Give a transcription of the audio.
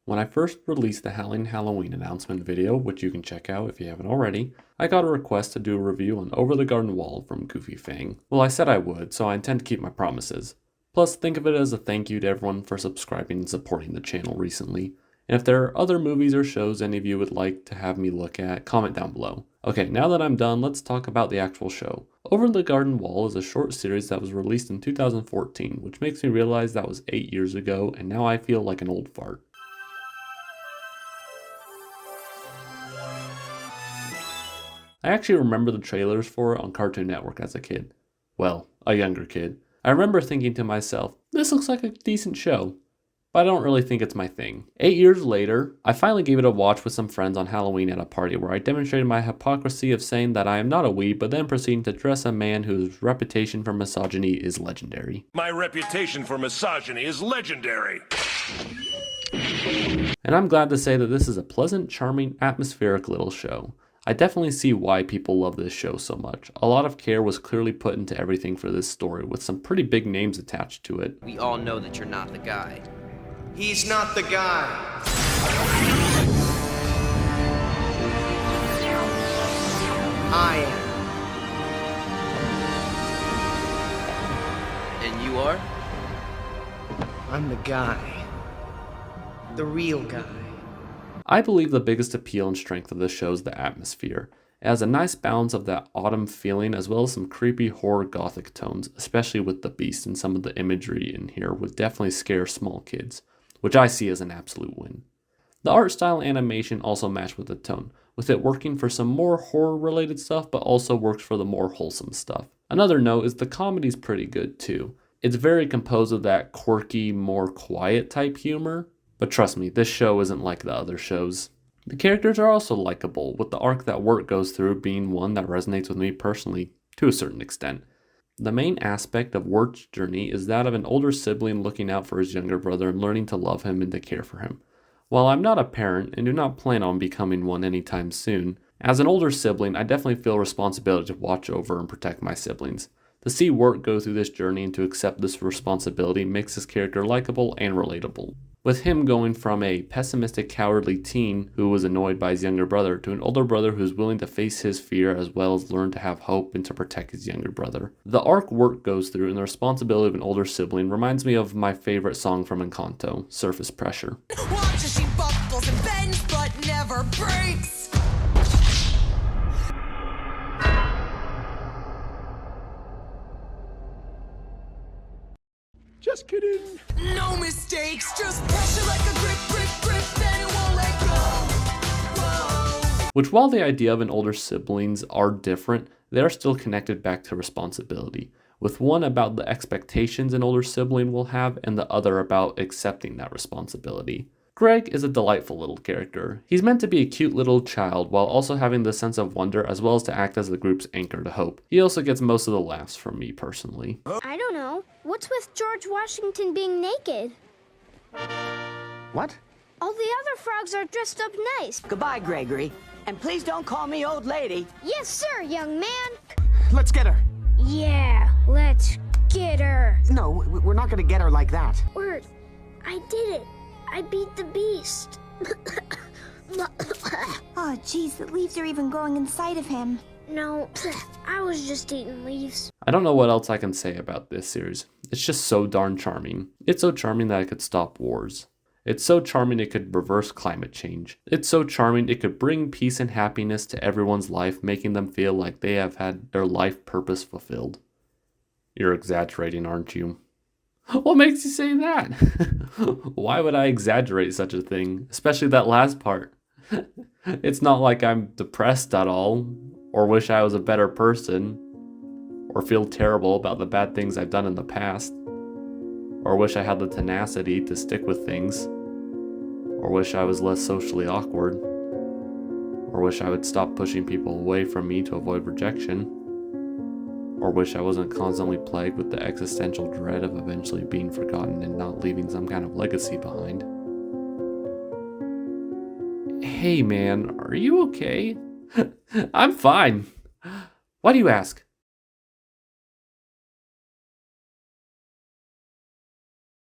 When I first released the Halloween announcement video, which you can check out if you haven't already, I got a request to do a review on Over the Garden Wall from Goofy Fang. Well, I said I would, so I intend to keep my promises. Plus, think of it as a thank you to everyone for subscribing and supporting the channel recently. And if there are other movies or shows any of you would like to have me look at, comment down below. Okay, now that I'm done, let's talk about the actual show. Over the Garden Wall is a short series that was released in 2014, which makes me realize that was 8 years ago, and now I feel like an old fart. I actually remember the trailers for it on Cartoon Network as a kid. Well, a younger kid. I remember thinking to myself, this looks like a decent show, but I don't really think it's my thing. 8 years later, I finally gave it a watch with some friends on Halloween at a party where I demonstrated my hypocrisy of saying that I am not a weeb, but then proceeding to dress a man whose reputation for misogyny is legendary. My reputation for misogyny is legendary. And I'm glad to say that this is a pleasant, charming, atmospheric little show. I definitely see why people love this show so much. A lot of care was clearly put into everything for this story, with some pretty big names attached to it. We all know that you're not the guy. He's not the guy. I am. And you are? I'm the guy. The real guy. I believe the biggest appeal and strength of this show is the atmosphere. It has a nice balance of that autumn feeling as well as some creepy horror gothic tones, especially with the beast, and some of the imagery in here would definitely scare small kids, which I see as an absolute win. The art style and animation also match with the tone, with it working for some more horror related stuff but also works for the more wholesome stuff. Another note is the comedy's pretty good too. It's very composed of that quirky, more quiet type humor. But trust me, this show isn't like the other shows. The characters are also likable, with the arc that Wirt goes through being one that resonates with me personally, to a certain extent. The main aspect of Wirt's journey is that of an older sibling looking out for his younger brother and learning to love him and to care for him. While I'm not a parent and do not plan on becoming one anytime soon, as an older sibling, I definitely feel responsibility to watch over and protect my siblings. To see Wirt go through this journey and to accept this responsibility makes his character likable and relatable. With him going from a pessimistic, cowardly teen who was annoyed by his younger brother to an older brother who's willing to face his fear as well as learn to have hope and to protect his younger brother. The arc Wirt goes through and the responsibility of an older sibling reminds me of my favorite song from Encanto, Surface Pressure. Watch as she buckles and bends but never breaks. Just kidding. No mistakes, just pressure like a grip, and it won't let go. Whoa. Which, while the idea of an older siblings are different, they are still connected back to responsibility, with one about the expectations an older sibling will have and the other about accepting that responsibility. Greg is a delightful little character. He's meant to be a cute little child while also having the sense of wonder as well as to act as the group's anchor to hope. He also gets most of the laughs from me personally. I don't know. What's with George Washington being naked? What? All the other frogs are dressed up nice. Goodbye, Gregory. And please don't call me old lady. Yes, sir, young man. Let's get her. Yeah, let's get her. No, we're not gonna get her like that. Word, I did it. I beat the beast. Oh, geez, the leaves are even growing inside of him. No, I was just eating leaves. I don't know what else I can say about this series. It's just so darn charming. It's so charming that it could stop wars. It's so charming it could reverse climate change. It's so charming it could bring peace and happiness to everyone's life, making them feel like they have had their life purpose fulfilled. You're exaggerating, aren't you? What makes you say that? Why would I exaggerate such a thing? Especially that last part. It's not like I'm depressed at all, or wish I was a better person, or feel terrible about the bad things I've done in the past, or wish I had the tenacity to stick with things, or wish I was less socially awkward, or wish I would stop pushing people away from me to avoid rejection, or wish I wasn't constantly plagued with the existential dread of eventually being forgotten and not leaving some kind of legacy behind. Hey man, are you okay? I'm fine. Why do you ask?